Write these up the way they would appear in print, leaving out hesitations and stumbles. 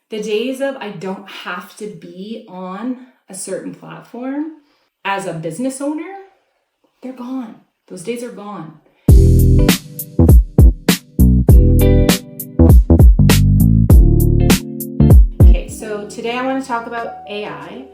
The days of I don't have to be on a certain platform as a business owner, they're gone. Those days are gone. Okay, so today I want to talk about AI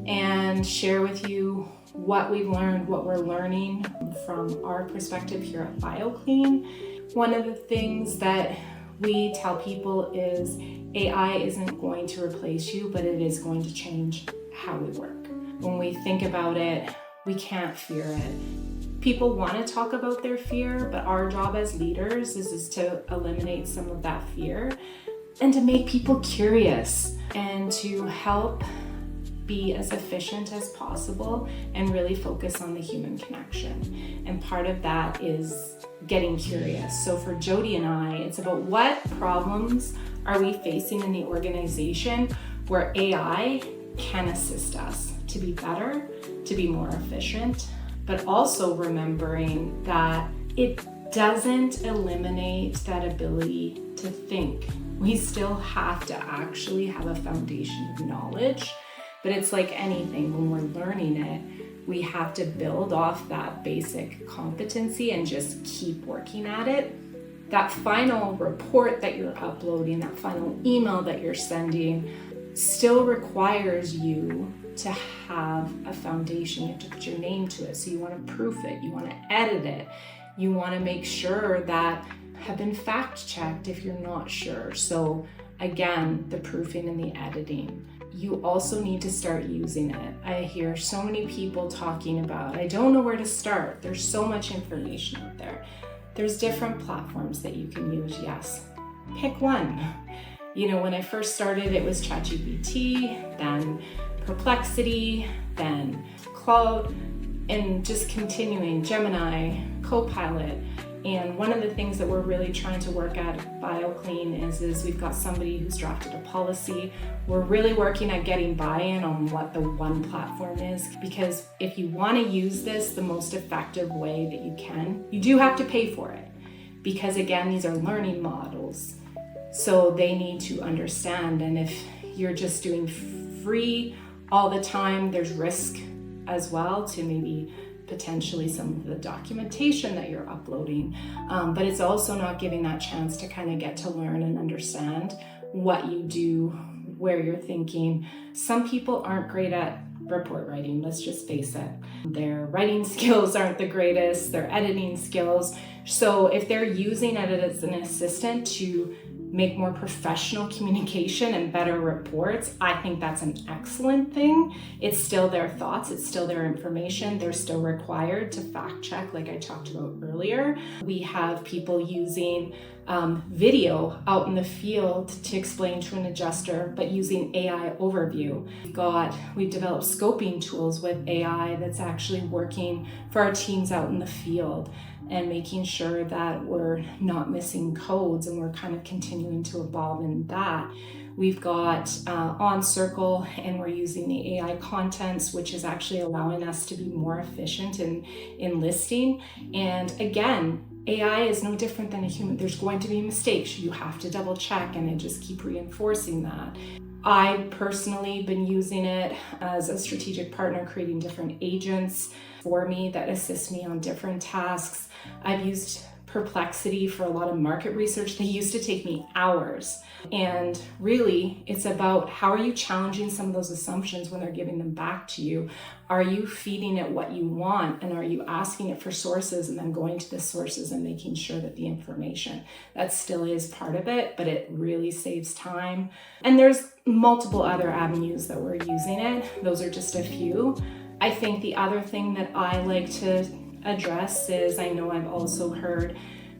and share with you what we've learned, what we're learning from our perspective here at BiocleanLloydminster. One of the things that we tell people is AI isn't going to replace you, but it is going to change how we work. When we think about it, we can't fear it. People want to talk about their fear, but our job as leaders is to eliminate some of that fear and to make people curious and to help be as efficient as possible and really focus on the human connection. And part of that is getting curious. So for Jody and I, it's about what problems are we facing in the organization where AI can assist us to be better, to be more efficient, but also remembering that it doesn't eliminate that ability to think. We still have to actually have a foundation of knowledge. But it's like anything, when we're learning it, we have to build off that basic competency and just keep working at it. That final report that you're uploading, that final email that you're sending, still requires you to have a foundation. You have to put your name to it. So you want to proof it, you want to edit it, you want to make sure that have been fact checked if you're not sure. So again, the proofing and the editing. You also need to start using it. I hear so many people talking about, I don't know where to start. There's so much information out there. There's different platforms that you can use, yes. Pick one. When I first started, it was ChatGPT, then Perplexity, then Cloud, and just continuing, Gemini, Copilot. And one of the things that we're really trying to work at BiocleanLloyd is we've got somebody who's drafted a policy. We're really working at getting buy-in on what the one platform is, because if you want to use this the most effective way that you can, you do have to pay for it. Because again, these are learning models. So they need to understand. And if you're just doing free all the time, there's risk as well to maybe potentially some of the documentation that you're uploading, but it's also not giving that chance to kind of get to learn and understand what you do, where you're thinking. Some people aren't great at report writing, let's just face it. Their writing skills aren't the greatest, their editing skills. So if they're using it as an assistant to make more professional communication and better reports, I think that's an excellent thing. It's still their thoughts, it's still their information. They're still required to fact check, like I talked about earlier. We have people using video out in the field to explain to an adjuster, but using AI overview. We've developed scoping tools with AI that's actually working for our teams out in the field and making sure that we're not missing codes, and we're kind of continuing to evolve in that. We've got On Circle, and we're using the AI contents, which is actually allowing us to be more efficient in listing. And again, AI is no different than a human. There's going to be mistakes. You have to double check, and I just keep reinforcing that. I've personally been using it as a strategic partner, creating different agents for me that assist me on different tasks. I've used Perplexity for a lot of market research. They used to take me hours. And really, it's about how are you challenging some of those assumptions when they're giving them back to you? Are you feeding it what you want? And are you asking it for sources and then going to the sources and making sure that the information, that still is part of it, but it really saves time. And there's multiple other avenues that we're using it. Those are just a few. I think the other thing that I like to address is, I know I've also heard,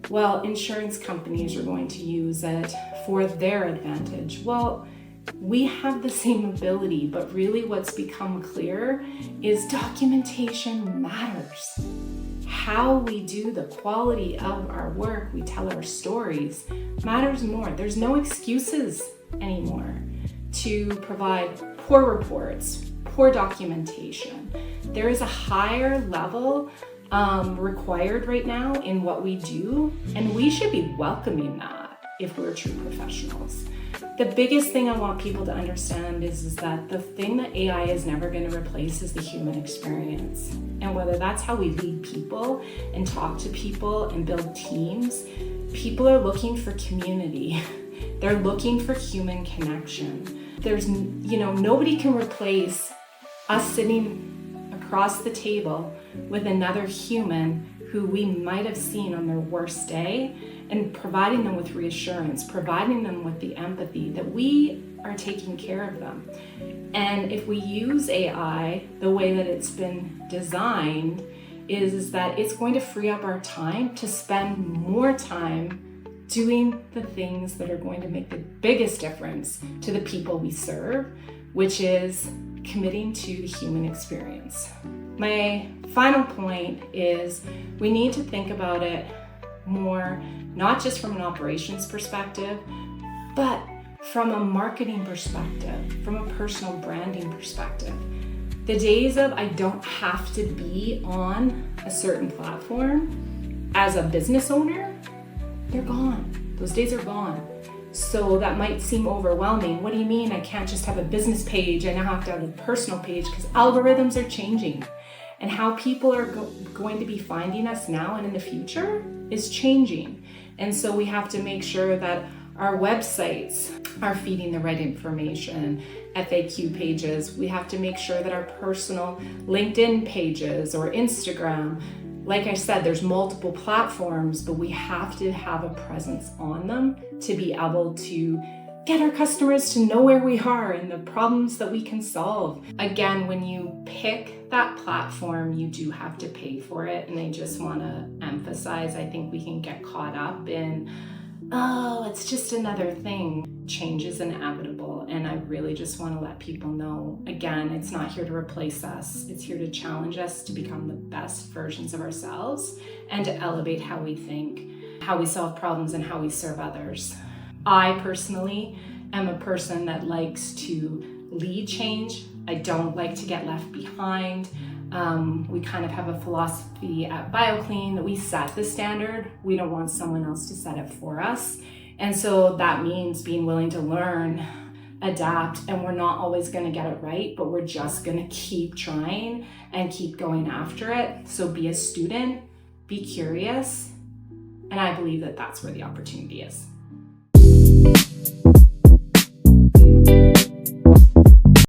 well, insurance companies are going to use it for their advantage. Well, we have the same ability, but really what's become clear is documentation matters. How we do the quality of our work, we tell our stories, matters more. There's no excuses anymore to provide poor reports, poor documentation. There is a higher level required right now in what we do, and we should be welcoming that if we're true professionals. The biggest thing I want people to understand is that the thing that AI is never going to replace is the human experience. And whether that's how we lead people and talk to people and build teams, people are looking for community. They're looking for human connection. Nobody can replace us sitting across the table with another human who we might have seen on their worst day, and providing them with reassurance, providing them with the empathy that we are taking care of them. And if we use AI the way that it's been designed, is that it's going to free up our time to spend more time doing the things that are going to make the biggest difference to the people we serve, which is committing to the human experience. My final point is we need to think about it more, not just from an operations perspective, but from a marketing perspective, from a personal branding perspective. The days of I don't have to be on a certain platform as a business owner, they're gone. Those days are gone. So that might seem overwhelming. What do you mean I can't just have a business page? I now have to have a personal page, because algorithms are changing. And how people are going to be finding us now and in the future is changing. And so we have to make sure that our websites are feeding the right information, FAQ pages. We have to make sure that our personal LinkedIn pages or Instagram, like I said, there's multiple platforms, but we have to have a presence on them to be able to get our customers to know where we are and the problems that we can solve. Again, when you pick that platform, you do have to pay for it. And I just want to emphasize, I think we can get caught up in, oh, it's just another thing. Change is inevitable. And I really just want to let people know, again, it's not here to replace us. It's here to challenge us to become the best versions of ourselves and to elevate how we think, how we solve problems, and how we serve others. I personally am a person that likes to lead change. I don't like to get left behind. We kind of have a philosophy at BiocleanLloydminster that we set the standard. We don't want someone else to set it for us. And so that means being willing to learn, adapt, and we're not always going to get it right, but we're just going to keep trying and keep going after it. So be a student, be curious, and I believe that that's where the opportunity is.